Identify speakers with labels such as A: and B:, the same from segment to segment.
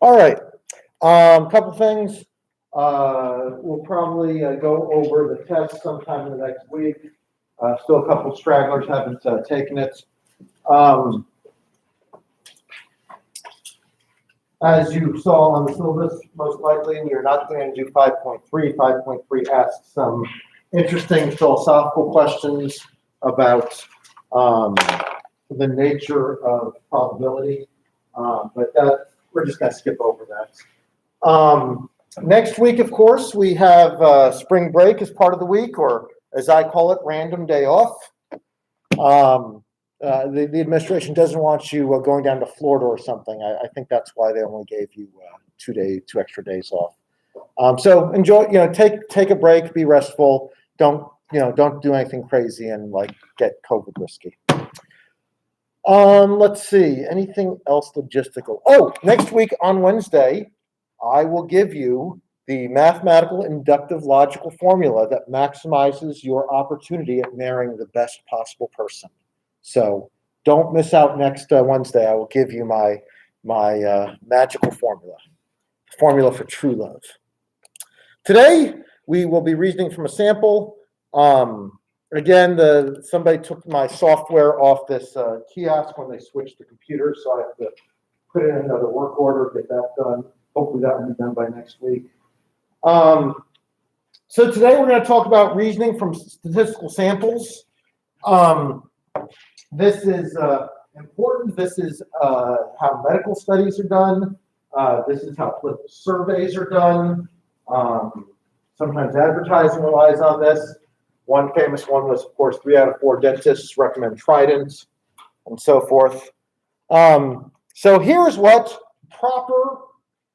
A: All right. Couple things. We'll probably go over the test sometime in the next week. Still a couple stragglers haven't taken it. As you saw on the syllabus, most likely we are not going to do 5.3. 5.3 asks some interesting philosophical questions about the nature of probability, but we're just going to skip over that. Next week, of course, we have spring break as part of the week, or as I call it, random day off. The administration doesn't want you going down to Florida or something. I think that's why they only gave you 2 extra days off. So enjoy, take a break, be restful. Don't do anything crazy and get COVID risky. Let's see, anything else logistical? Oh, next week on Wednesday, I will give you the mathematical inductive logical formula that maximizes your opportunity at marrying the best possible person. So don't miss out next Wednesday. I will give you my magical formula for true love. Today, we will be reasoning from a sample. Again, somebody took my software off this kiosk when they switched to computers, so I have to put in another work order, get that done. Hopefully that will be done by next week. So today we're going to talk about reasoning from statistical samples. This is important. This is how medical studies are done. This is how political surveys are done. Sometimes advertising relies on this. One famous one was, of course, 3 out of 4 dentists recommend Trident, and so forth. So here's what proper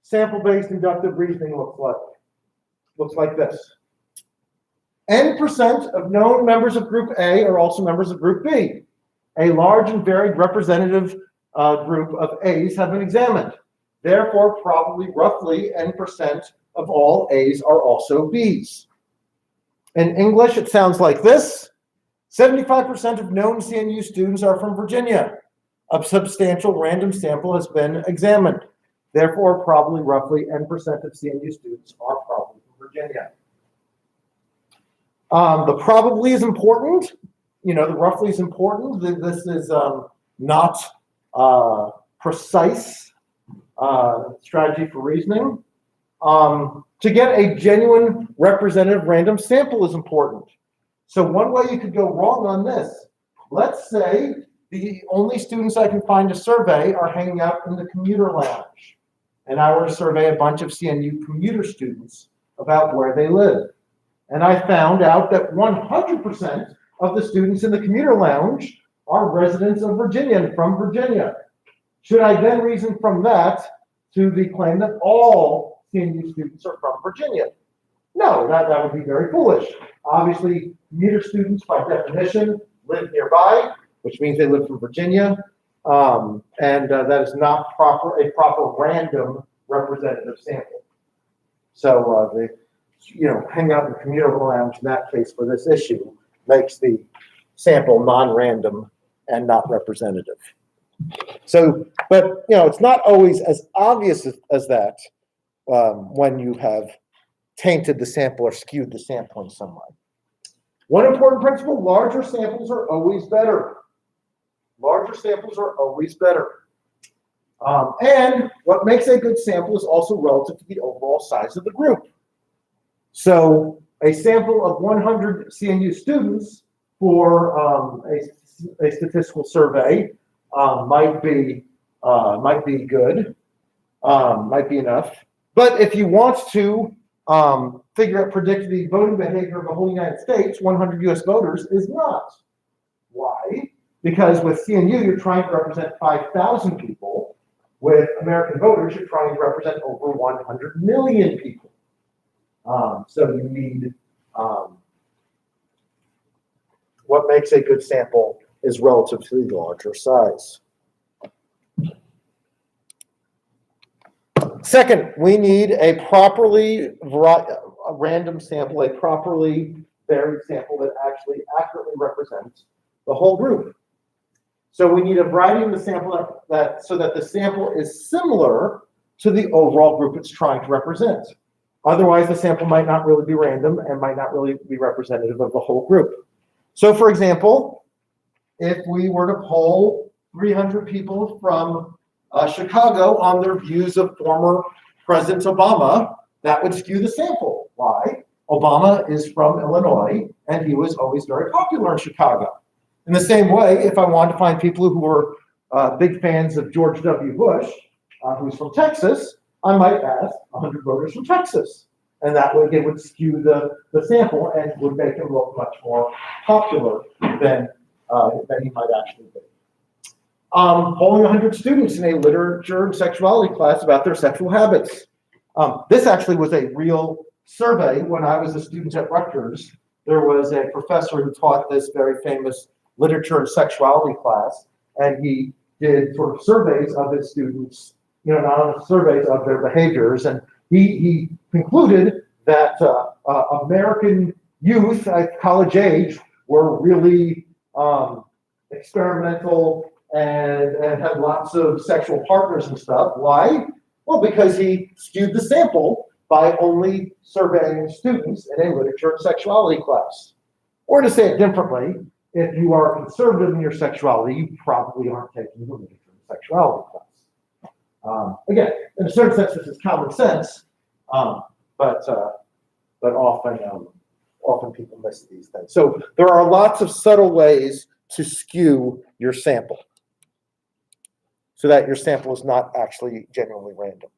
A: sample-based inductive reasoning looks like. Looks like this. N% of known members of group A are also members of group B. A large and varied representative group of A's have been examined. Therefore, probably roughly N% of all A's are also B's. In English, it sounds like this. 75% of known CNU students are from Virginia. A substantial random sample has been examined. Therefore, probably roughly N% of CNU students are probably from Virginia. The probably is important. The roughly is important. This is not precise strategy for reasoning. To get a genuine representative random sample is important. So one way you could go wrong on this, let's say the only students I can find to survey are hanging out in the commuter lounge. And I were to survey a bunch of CNU commuter students about where they live. And I found out that 100% of the students in the commuter lounge are residents of Virginia and from Virginia. Should I then reason from that to the claim that all CNU students are from Virginia? No, that would be very foolish. Obviously, commuter students, by definition, live nearby, which means they live from Virginia, and that is not a proper random representative sample. So hang out in the commuter lounge in that case for this issue makes the sample non-random and not representative. So, but it's not always as obvious as that when you have tainted the sample or skewed the sample in some way. One important principle: larger samples are always better. Larger samples are always better. And what makes a good sample is also relative to the overall size of the group. So a sample of 100 CNU students for a statistical survey might be good, might be enough. But if you want to predict the voting behavior of the whole United States, 100 U.S. voters is not. Why? Because with CNU, you're trying to represent 5,000 people. With American voters, you're trying to represent over 100 million people. So you need what makes a good sample is relative to the larger size. Second, we need a random sample, a properly varied sample that actually accurately represents the whole group. So we need a variety in the sample so that the sample is similar to the overall group it's trying to represent. Otherwise, the sample might not really be random and might not really be representative of the whole group. So for example, if we were to poll 300 people from Chicago on their views of former President Obama, that would skew the sample. Why? Obama is from Illinois, and he was always very popular in Chicago. In the same way, if I wanted to find people who were big fans of George W. Bush, who's from Texas, I might ask 100 voters from Texas. And that way it would skew the sample and would make him look much more popular than he might actually be. Polling 100 students in a literature and sexuality class about their sexual habits. This actually was a real survey when I was a student at Rutgers. There was a professor who taught this very famous literature and sexuality class, and he did sort of surveys of his students, not surveys of their behaviors, and he concluded that American youth at college age were really experimental and had lots of sexual partners and stuff. Why? Well, because he skewed the sample by only surveying students in a literature and sexuality class. Or to say it differently, if you are conservative in your sexuality, you probably aren't taking the literature and sexuality class. Again, in a certain sense, this is common sense, but often people miss these things. So there are lots of subtle ways to skew your sample, so that your sample is not actually genuinely random.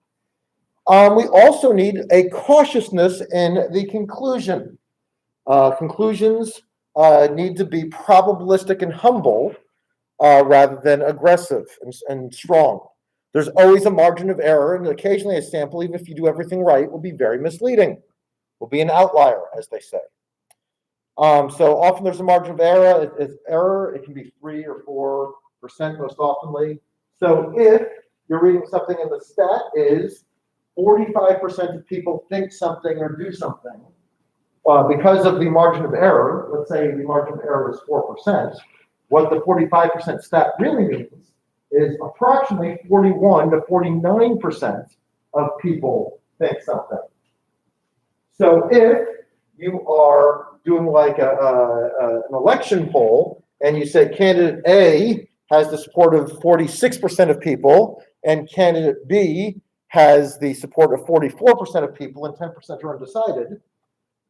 A: We also need a cautiousness in the conclusion. Conclusions need to be probabilistic and humble rather than aggressive and strong. There's always a margin of error, and occasionally a sample, even if you do everything right, will be very misleading. Will be an outlier, as they say. So often there's a margin of error. It can be 3 or 4% most oftenly. So if you're reading something and the stat is 45% of people think something or do something, because of the margin of error, let's say the margin of error is 4%, what the 45% stat really means is approximately 41 to 49% of people think something. So if you are doing like an election poll and you say candidate A has the support of 46% of people and candidate B has the support of 44% of people and 10% are undecided,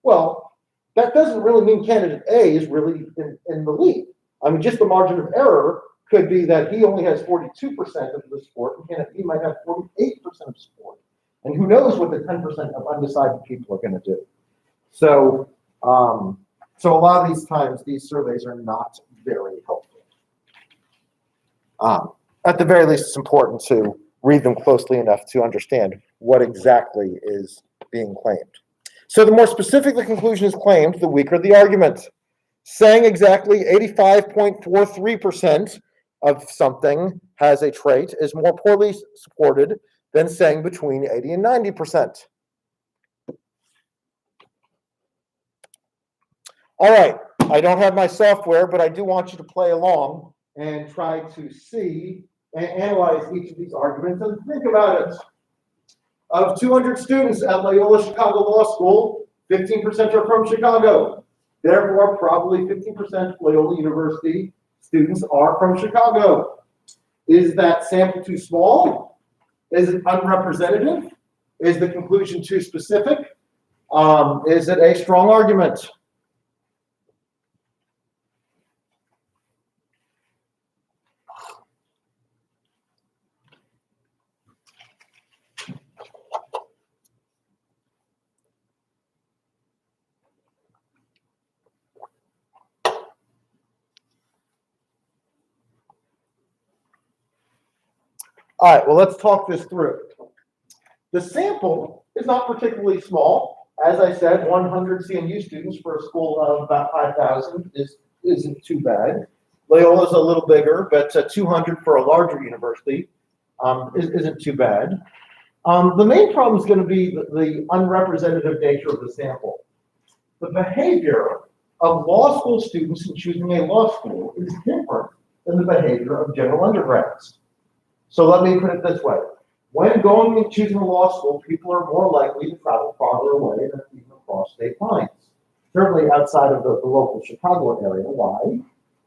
A: well, that doesn't really mean candidate A is really in the lead. I mean, just the margin of error could be that he only has 42% of the support and candidate B might have 48% of support. And who knows what the 10% of undecided people are going to do. So, so a lot of these times, these surveys are not very helpful. At the very least, it's important to read them closely enough to understand what exactly is being claimed. So the more specific the conclusion is claimed, the weaker the argument. Saying exactly 85.43% of something has a trait is more poorly supported than saying between 80 and 90%. All right, I don't have my software, but I do want you to play along and try to see and analyze each of these arguments and think about it. Of 200 students at Loyola Chicago Law School, 15% are from Chicago. Therefore, probably 15% of Loyola University students are from Chicago. Is that sample too small? Is it unrepresentative? Is the conclusion too specific? Is it a strong argument? All right, well, let's talk this through. The sample is not particularly small. As I said, 100 CMU students for a school of about 5,000 isn't too bad. Loyola is a little bigger, but 200 for a larger university isn't too bad. The main problem is going to be the unrepresentative nature of the sample. The behavior of law school students in choosing a law school is different than the behavior of general undergrads. So let me put it this way. When going and choosing a law school, people are more likely to travel farther away than even across state lines. Certainly outside of the local Chicago area. Why?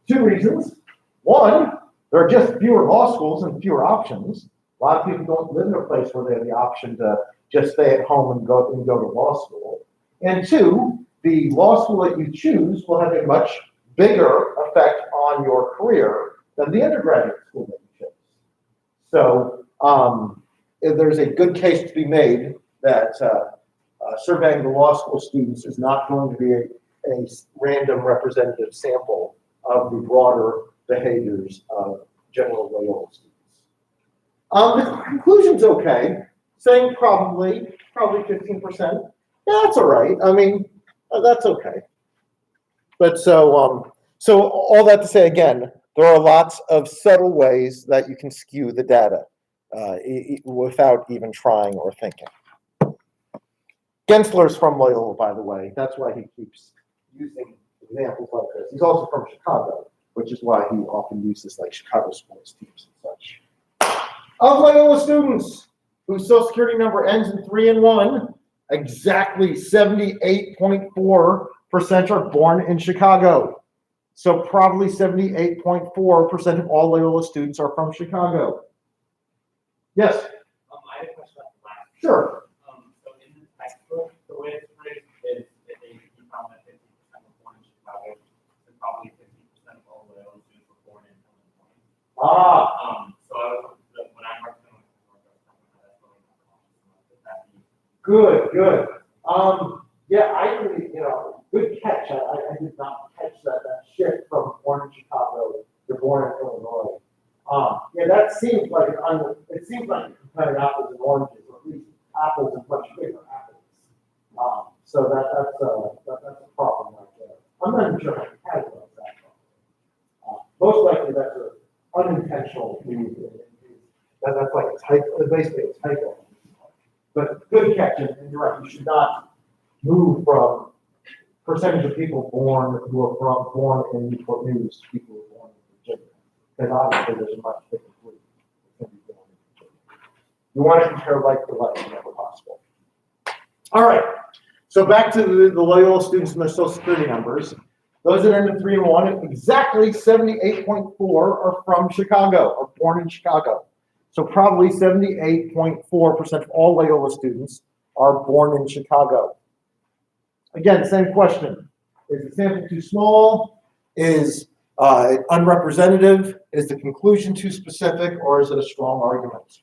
A: Two reasons. One, there are just fewer law schools and fewer options. A lot of people don't live in a place where they have the option to just stay at home and go to law school. And two, the law school that you choose will have a much bigger effect on your career than the undergraduate school that you chose. So there's a good case to be made that surveying the law school students is not going to be a random representative sample of the broader behaviors of general Loyola students. The conclusion's okay, saying probably 15%. Yeah, that's all right. I mean, that's okay. But so all that to say, again, there are lots of subtle ways that you can skew the data without even trying or thinking. Gensler's from Loyola, by the way. That's why he keeps using examples like this. He's also from Chicago, which is why he often uses like Chicago sports teams and such. Of Loyola students whose social security number ends in 3 and 1, exactly 78.4% are born in Chicago. So probably 78.4% of all Loyola students are from Chicago. Yes?
B: I had a question about the last.
A: Sure.
B: So in the textbook, the way it's phrased is that they found that 50% were born in Chicago, and probably 50% of all Loyola students were born in Illinois. So when I'm representing
A: Good. Yeah, I really, good catch. I did not catch that shift from born in Chicago to born in Illinois. Yeah, that seems like it seems like comparing apples and oranges, or at least apples and much bigger apples. So that's a problem right there. I'm not even sure how to categorize that problem. Most likely that's an unintentional move. That's like a typo, basically a typo. But good catch, and you're right, you should not move from percentage of people born in Newport News to people who are born in Virginia. Because obviously there's a much bigger group that's going to be born in Virginia. You want to compare like to like whenever possible. All right. So back to the Loyola students and their social security numbers. Those that end in 3 and 1, exactly 78.4 are from Chicago, or born in Chicago. So probably 78.4% of all Loyola students are born in Chicago. Again, same question. Is the sample too small? Is it unrepresentative? Is the conclusion too specific, or is it a strong argument?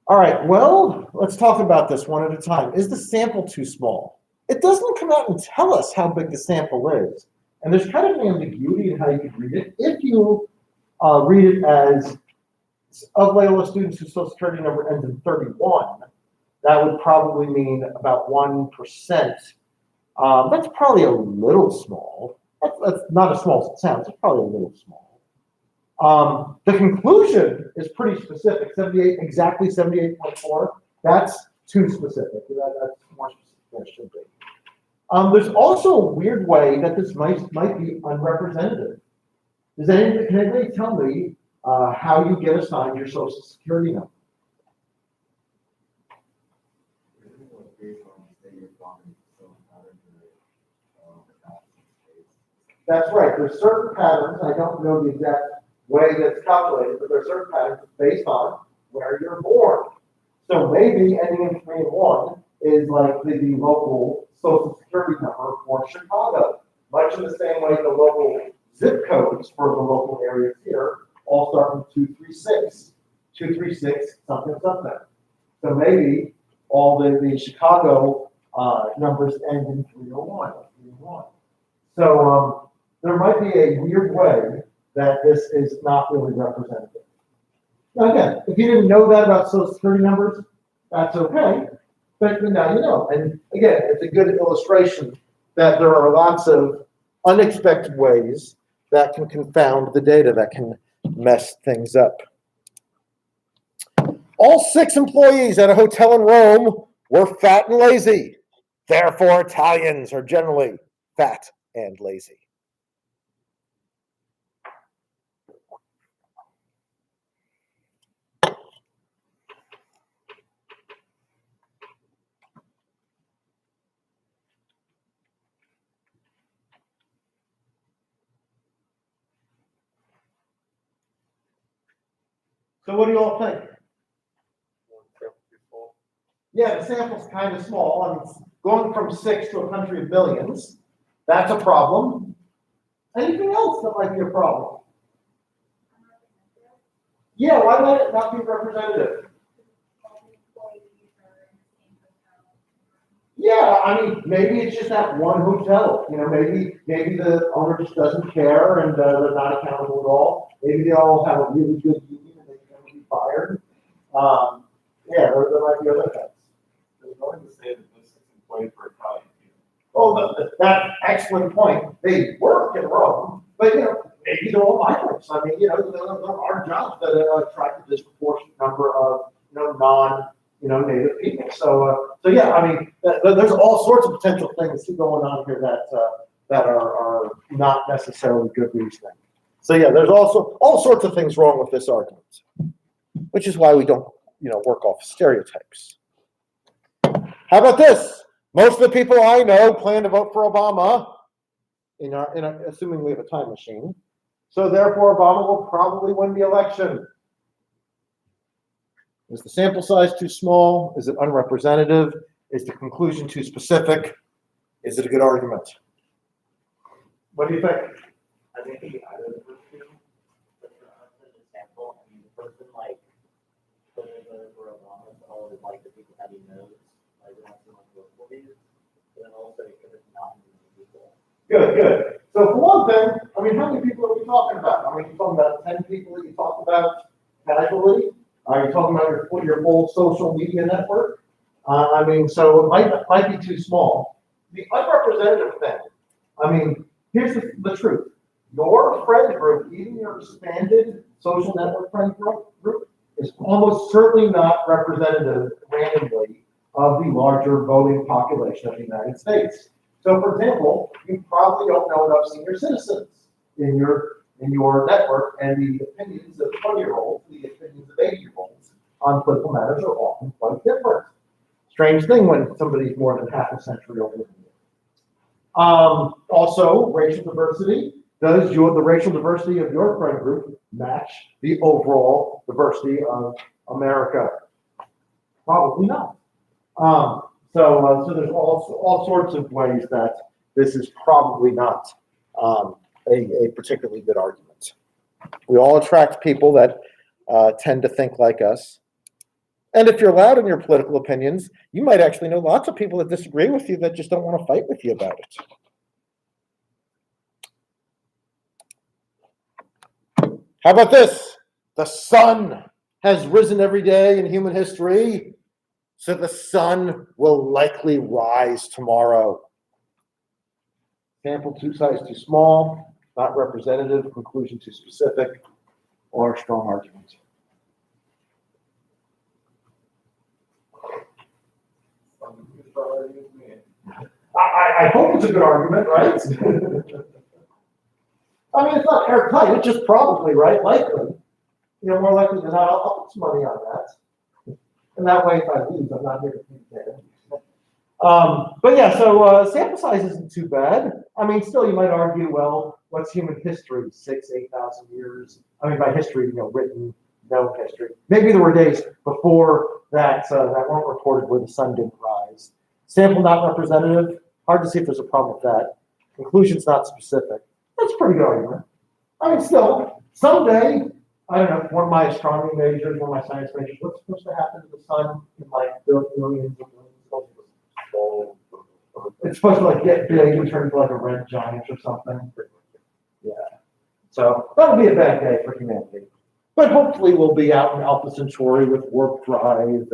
A: All right, well, let's talk about this one at a time. Is the sample too small? It doesn't come out and tell us how big the sample is. And there's kind of an ambiguity in how you can read it. If you read it as of Loyola students whose social security number ends in 31, that would probably mean about 1%. That's probably a little small. That's not a small sound, it's probably a little small. The conclusion is pretty specific, exactly 78.4. That's too specific. That's more specific than it should be. There's also a weird way that this might be unrepresentative. Can anybody tell me how you get assigned your social security number? That's right. There's certain patterns. I don't know the exact way that's calculated, but there are certain patterns based on where you're born. So maybe ending in 3 and 1 is like the local social security number for Chicago. Much in the same way the local zip codes for the local areas here all start with 236. 236 something something. So maybe all the Chicago numbers end in 301. 301. So there might be a weird way that this is not really representative. Now again, if you didn't know that about social security numbers, that's okay. But now you know. And again, it's a good illustration that there are lots of unexpected ways that can confound the data, that can mess things up. All 6 employees at a hotel in Rome were fat and lazy. Therefore, Italians are generally fat and lazy. So what do you all think? Yeah, the sample's kind of small. I mean, it's going from 6 to a country of billions. That's a problem. Anything else that might be a problem? Yeah, why might it not be representative? Yeah, I mean, maybe it's just that one hotel. You know, maybe the owner just doesn't care and they're not accountable at all. Maybe they all have a really good union and they can never be fired. Yeah, there might be other things.
B: There's nothing to say that this is employed for Italian people.
A: Oh, that excellent point. They work in Rome, but you know, maybe they're all migrants. I mean, you know, there are jobs that attract a disproportionate number of non-native people. So yeah, I mean, there's all sorts of potential things going on here that are not necessarily good reasoning. So yeah, there's also all sorts of things wrong with this argument, which is why we don't, work off stereotypes. How about this? Most of the people I know plan to vote for Obama, assuming we have a time machine. So therefore, Obama will probably win the election. Is the sample size too small? Is it unrepresentative? Is the conclusion too specific? Is it a good argument? What do you think?
C: I think the either of the two, but for the sample, I mean, the person clearly voted for Obama, but all of the people that he knows, they don't so much vote for these, but then also it could have not many people.
A: Good. So for one thing, I mean, how many people are we talking about? I mean, you're talking about 10 people that you talk about casually? Are you talking about your full social media network? I mean, so it might be too small. The unrepresentative thing, I mean, here's the truth. Your friend group, even your expanded social network friend group, is almost certainly not representative randomly of the larger voting population of the United States. So, for example, you probably don't know enough senior citizens in your network, and the opinions of 20-year-olds, the opinions of 80-year-olds on political matters are often quite different. Strange thing when somebody's more than half a century older than you. Also, racial diversity. Does the racial diversity of your friend group match the overall diversity of America? Probably not. So there's all sorts of ways that this is probably not a particularly good argument. We all attract people that tend to think like us. And if you're loud in your political opinions, you might actually know lots of people that disagree with you that just don't want to fight with you about it. How about this? The sun has risen every day in human history, so the sun will likely rise tomorrow. Sample size too small, not representative, conclusion too specific, or strong argument. I hope it's a good argument, right? I mean, it's not airtight, it's just probably, right? Likely. More likely than not, I'll put some money on that. And that way, if I lose, I'm not here to beat that. But yeah, so sample size isn't too bad. I mean, still, you might argue, well, what's human history? 6,000, 8,000 years. I mean, by history, written, known history. Maybe there were days before that that weren't recorded where the sun didn't rise. Sample not representative. Hard to see if there's a problem with that. Conclusion's not specific. That's a pretty good argument. I mean, still, someday, I don't know, one of my astronomy majors, one of my science majors, what's supposed to happen to the sun in millions of millions? It's supposed to get big and turn into a red giant or something. Yeah. So that'll be a bad day for humanity. But hopefully we'll be out in Alpha Centauri with warp drive and,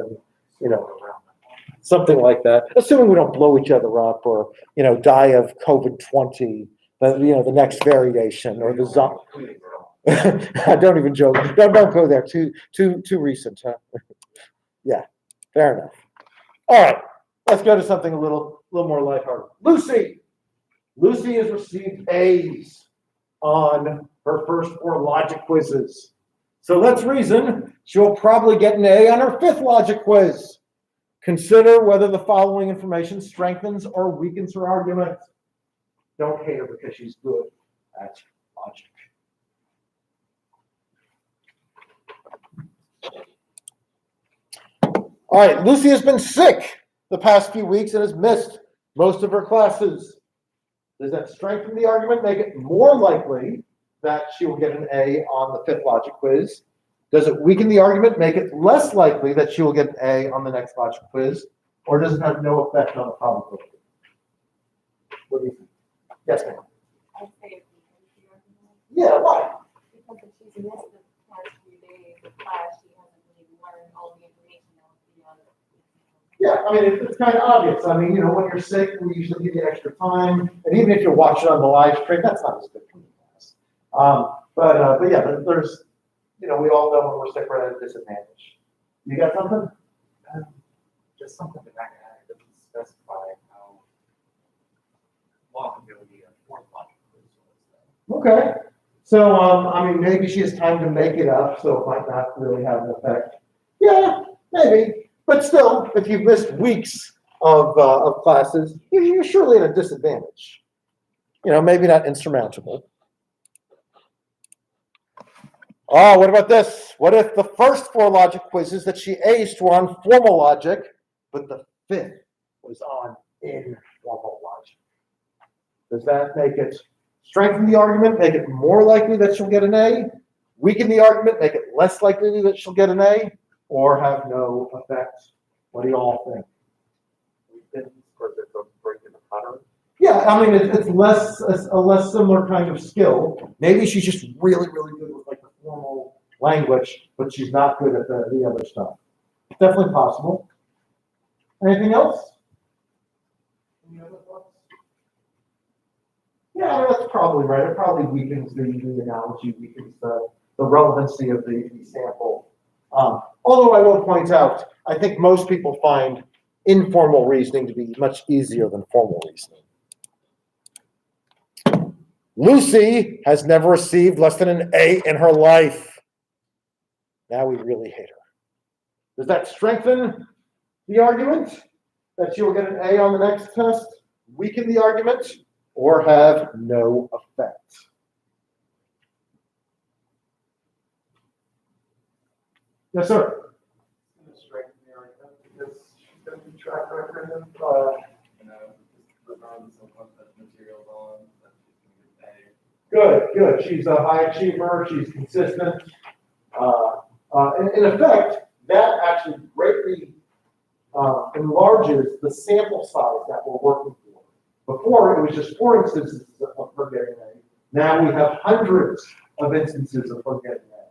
A: Something like that, assuming we don't blow each other up or, die of COVID-20, the next variation or the zombie. Don't even joke. Don't go there. Too recent, huh? Yeah, fair enough. All right, let's go to something a little more lighthearted. Lucy has received A's on her first 4 logic quizzes. So let's reason she'll probably get an A on her 5th logic quiz. Consider whether the following information strengthens or weakens her argument. Don't hate her because she's good at logic. All right, Lucy has been sick the past few weeks and has missed most of her classes. Does that strengthen the argument, make it more likely that she will get an A on the 5th logic quiz? Does it weaken the argument, make it less likely that she will get an A on the next logic quiz? Or does it have no effect on the probability? What do you think? Yes, ma'am.
D: I'd say it weakens the argument.
A: Yeah, why?
D: Because if she's missed the past few days of class, she hasn't really learned all the information that would be on it.
A: Yeah, I mean, it's kind of obvious. I mean, when you're sick, we usually give you extra time. And even if you watch it on the live stream, that's not as good for the class. But yeah, there's, we all know when we're sick, we're at a disadvantage. You got something?
B: Just something that I doesn't specify how long it will be a 4th logic quiz was.
A: Okay. So, I mean, maybe she has time to make it up, so it might not really have an effect. Yeah, maybe. But still, if you've missed weeks of classes, you're surely at a disadvantage. Maybe not insurmountable. Oh, what about this? What if the first 4 logic quizzes that she aced were on formal logic, but the 5th was on informal logic? Does that make it strengthen the argument, make it more likely that she'll get an A, weaken the argument, make it less likely that she'll get an A, or have no effect? What do you all think?
B: Or is it breaking the pattern?
A: Yeah, I mean, it's a less similar kind of skill. Maybe she's just really, really good with like the formal language, but she's not good at the other stuff. Definitely possible. Anything else? Any other thoughts? Yeah, that's probably right. It probably weakens the analogy, weakens the relevancy of the sample. Although I will point out, I think most people find informal reasoning to be much easier than formal reasoning. Lucy has never received less than an A in her life. Now we really hate her. Does that strengthen the argument that she will get an A on the next test, weaken the argument, or have no effect? Yes, sir.
B: Strengthen the argument because she's going to be track record of, regardless of what that material's on, that she's going to get
A: Good. She's a high achiever. She's consistent. In effect, that actually greatly enlarges the sample size that we're working for. Before, it was just 4 instances of her getting A. Now we have hundreds of instances of her getting A.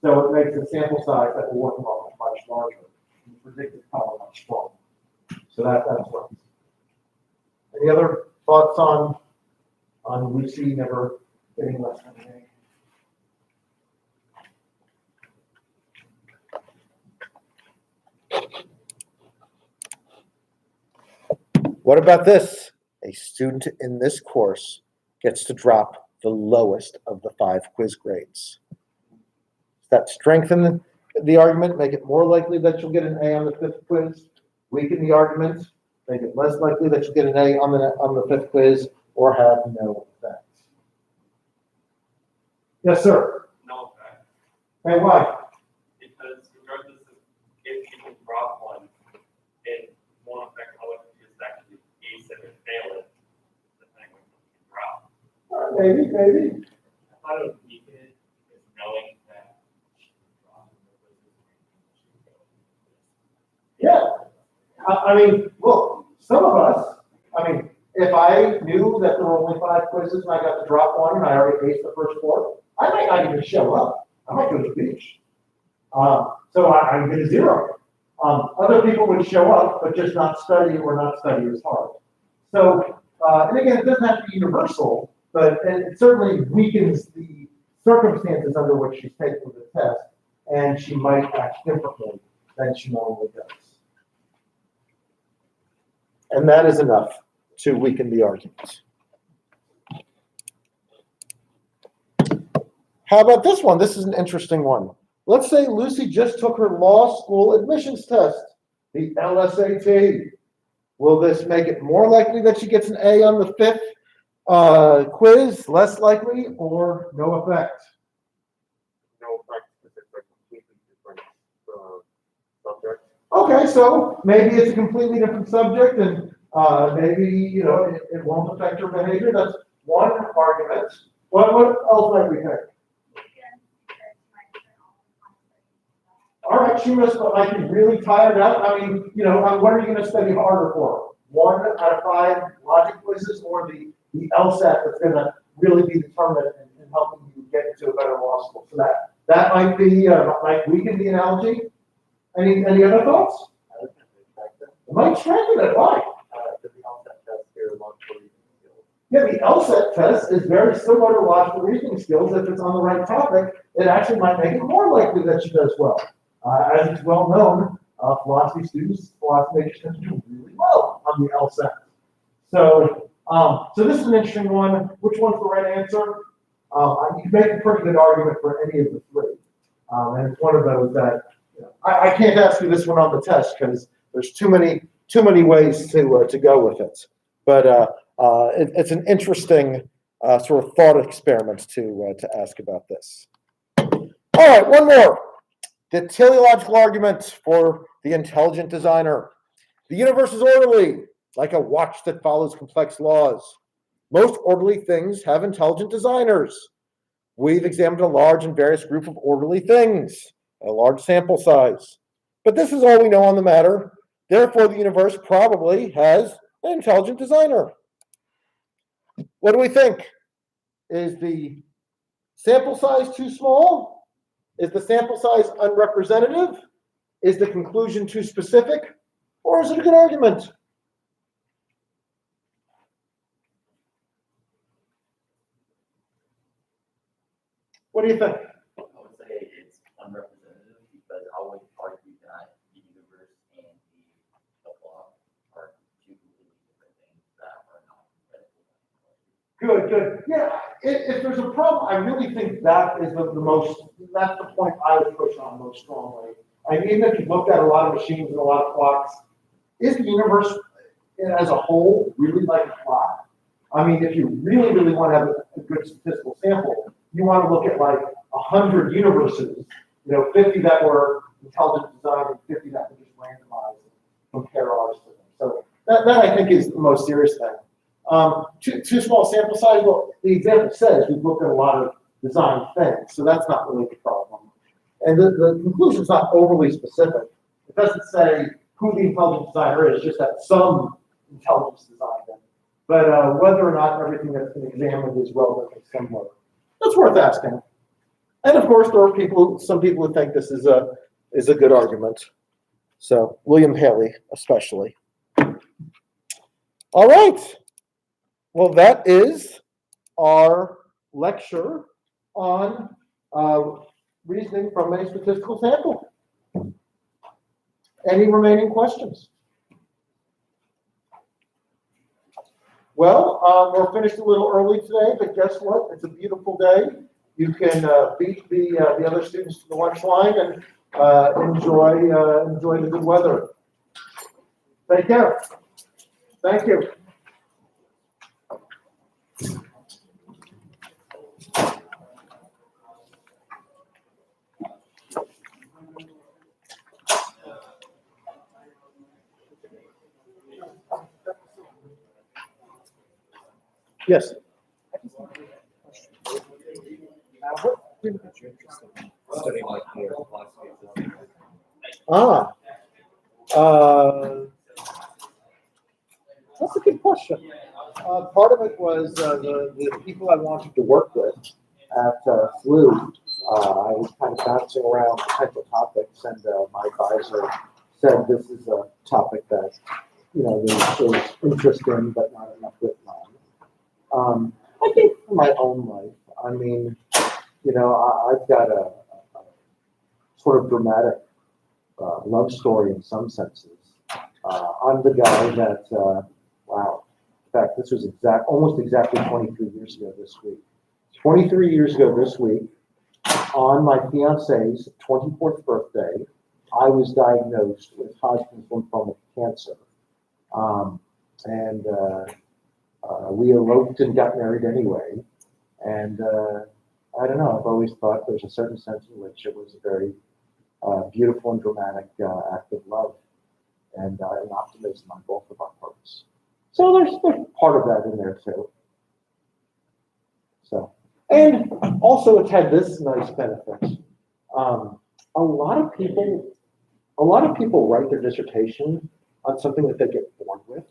A: So it makes the sample size that we're working on much larger. And the predictive power much stronger. So that's what. Any other thoughts on Lucy never getting less than an A? What about this? A student in this course gets to drop the lowest of the 5 quiz grades. Does that strengthen the argument, make it more likely that you'll get an A on the 5th quiz? Weaken the argument, make it less likely that you'll get an A on the 5th quiz, or have no effect? Yes, sir.
B: No effect.
A: And why?
B: Because regardless of if you can drop one, it won't affect how it is actually ace it and fail it, depending on what you can drop.
A: Maybe.
B: I thought it would weaken it is knowing that she can drop the
A: Yeah. I mean, look, some of us, if I knew that there were only 5 quizzes and I got to drop one and I already aced the first 4, I might not even show up. I might go to the beach. So I get a 0. Other people would show up, but just not study or not study as hard. So, and again, it doesn't have to be universal, but it certainly weakens the circumstances under which she's taking the test, and she might act differently than she normally does. And that is enough to weaken the argument. How about this one? This is an interesting one. Let's say Lucy just took her law school admissions test, the LSAT. Will this make it more likely that she gets an A on the 5th quiz, less likely, or no effect?
E: No effect because it's a completely different subject.
A: Okay, so maybe it's a completely different subject, and maybe it won't affect her behavior. That's one argument. What else might we think? All right, she must be really tired out. I mean, what are you going to study harder for? 1 out of 5 logic quizzes, or the LSAT that's going to really be determinant in helping you get into a better law school? So that might be might weaken the analogy. Any other thoughts?
C: I would have to expect them.
A: It might strengthen it. Why?
C: The LSAT test here, logical reasoning skills.
A: Yeah, the LSAT test is very similar to logical reasoning skills. If it's on the right topic, it actually might make it more likely that she does well. As it's well known, philosophy majors tend to do really well on the LSAT. So, so this is an interesting one. Which one's the right answer? You can make a pretty good argument for any of the 3. And it's one of those that I can't ask you this one on the test because there's too many ways to go with it. But it's an interesting sort of thought experiment to ask about this. All right, one more. The teleological argument for the intelligent designer. The universe is orderly, like a watch that follows complex laws. Most orderly things have intelligent designers. We've examined a large and various group of orderly things, a large sample size. But this is all we know on the matter. Therefore, the universe probably has an intelligent designer. What do we think? Is the sample size too small? Is the sample size unrepresentative? Is the conclusion too specific? Or is it a good argument? What do you think?
F: I would say it's unrepresentative because I would argue that the universe and the clock are 2 completely different things that are not compatible.
A: Good. Yeah, if there's a problem, I really think that is that's the point I would push on most strongly. And even if you looked at a lot of machines and a lot of clocks, is the universe as a whole really like a clock? I mean, if you really, really want to have a good statistical sample, you want to look at like 100 universes, 50 that were intelligent designed and 50 that were just randomized and compare ours to them. So that I think is the most serious thing. Too small sample size, well, the example says we've looked at a lot of design things, so that's not really the problem. And the conclusion is not overly specific. It doesn't say who the intelligent designer is, just that some intelligence designed them. But whether or not everything that's been examined is relevant and similar, that's worth asking. And of course, there are some people who think this is a good argument. So William Haley, especially. All right. Well, that is our lecture on reasoning from a statistical sample. Any remaining questions? Well, we're finished a little early today, but guess what? It's a beautiful day. You can beat the other students to the lunch line and enjoy the good weather. Take care. Thank you. Yes.
E: What did you interested in studying like the philosophy of physics?
A: That's a good question. Part of it was the people I wanted to work with at SLU. I was kind of bouncing around potential topics, and my advisor said this is a topic that, there's interest in, but not enough written on. I think for my own life, I mean, I've got a sort of dramatic love story in some senses. I'm the guy that, wow, in fact, this was almost exactly 23 years ago this week. 23 years ago this week, on my fiance's 24th birthday, I was diagnosed with Hodgkin's lymphoma cancer. And we eloped and got married anyway. And I don't know, I've always thought there's a certain sense in which it was a very beautiful and dramatic act of love and an optimism on both of our parts. So there's part of that in there too. So, and also it's had this nice benefit. A lot of people write their dissertation on something that they get bored with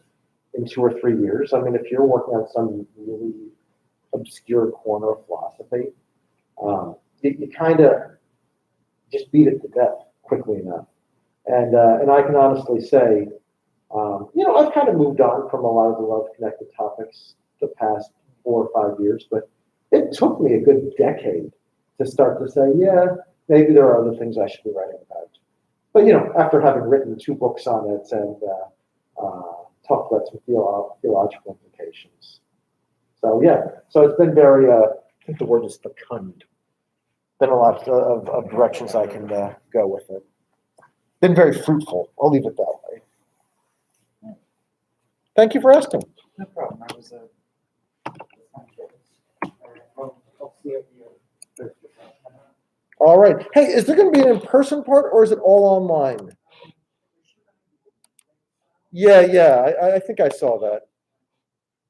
A: in 2 or 3 years. I mean, if you're working on some really obscure corner of philosophy, you kind of just beat it to death quickly enough. And I can honestly say, I've kind of moved on from a lot of the love-connected topics the past 4 or 5 years, but it took me a good decade to start to say, yeah, maybe there are other things I should be writing about. But, after having written 2 books on it and talked about some theological implications. So, yeah, so it's been very, I think the word is fecund. Been a lot of directions I can go with it. Been very fruitful. I'll leave it that way. Thank you for asking.
C: No problem, I was I'll see if you.
A: All right. Hey, is there going to be an in-person part or is it all online? Yeah, I think I saw that.